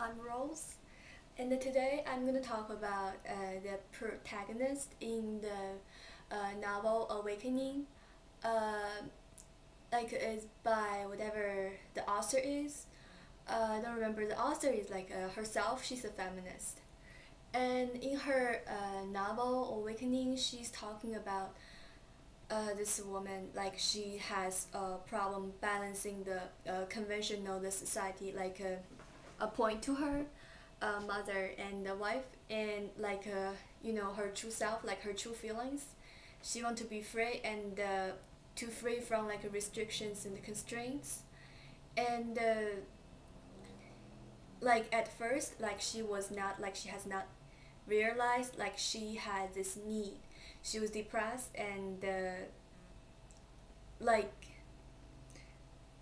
I'm Rose, and today I'm going to talk about the protagonist in the novel Awakening. Uh, it's by whatever the author is. I don't remember the author is herself. She's a feminist, and in her novel Awakening, she's talking about this woman she has a problem balancing the conventional the society a point to her mother and the wife and her true self, like her true feelings. She want to be free and to free from restrictions and the constraints. And at first she was not she has not realized she had this need. She was depressed and like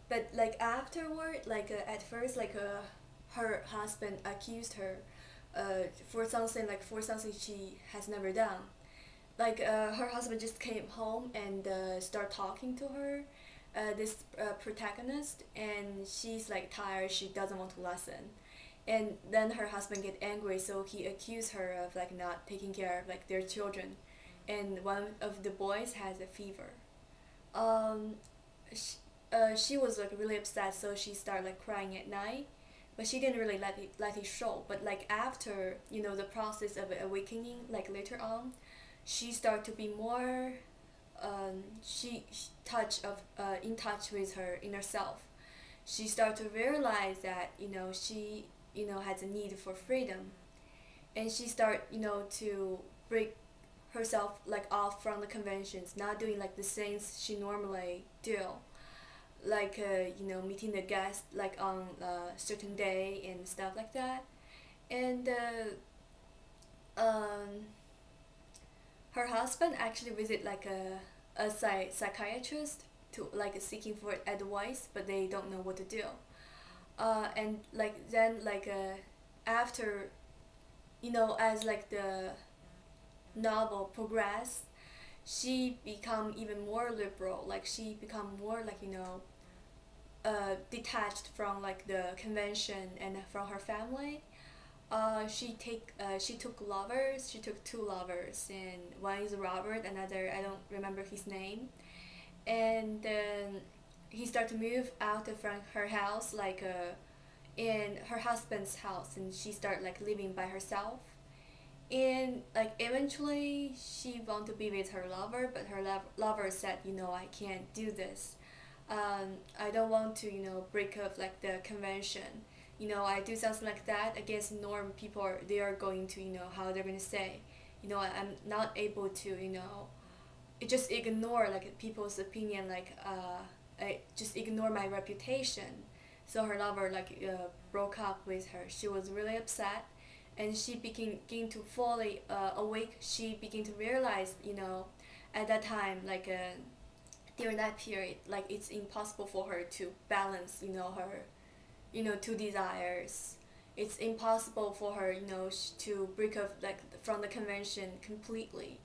but afterward at first her husband accused her for something she has never done. Her husband just came home and start talking to her, this protagonist, and she's tired. She doesn't want to listen, and then her husband get angry, so he accused her of not taking care of their children, and one of the boys has a fever. um, she was really upset, so she started crying at night, but she didn't really let it show. But after the process of awakening, later on, she started to be more she touch of in touch with her inner self. She started to realize that she has a need for freedom, and she start to break herself off from the conventions, not doing the things she normally do, meeting the guest on a certain day and stuff like that. And her husband actually visit a psychiatrist to seeking for advice, but they don't know what to do. And then after as the novel progress, she become even more liberal. She become more detached from the convention and from her family. She took lovers. She took two lovers, and one is Robert, another I don't remember his name. And then he started to move out from her house, in her husband's house, and she started living by herself. And eventually she want to be with her lover, but her lover said, I can't do this. I don't want to break up the convention. I do something like that against norm, people they are going to how they're going to say. I'm not able to just ignore people's opinion, I just ignore my reputation. So her lover broke up with her. She was really upset, and she began to fully awake. She began to realize, at that time, during that period, it's impossible for her to balance, her, two desires. It's impossible for her, to break up from the convention completely.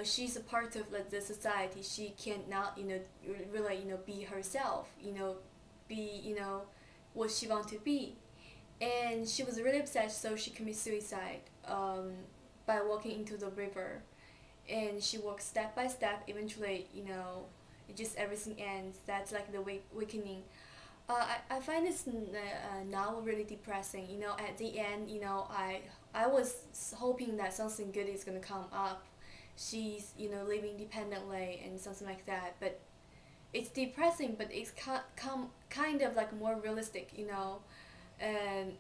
She's a part of the society. She cannot, really, be herself. Be, what she want to be. And she was really upset, so she committed suicide by walking into the river. And she walked step by step. Eventually, just everything ends. That's the awakening. I find this novel really depressing. At the end, I was hoping that something good is gonna come up. She's living independently and something like that. But it's depressing, but it's kind of more realistic. And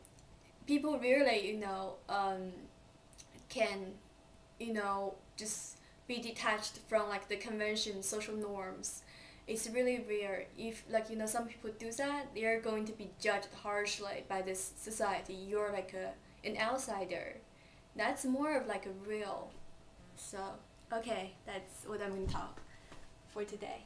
people really can just be detached from the convention social norms. It's really rare. If some people do that, they are going to be judged harshly by this society. You're an outsider. That's more of a real. So okay, that's what I'm going to talk for today.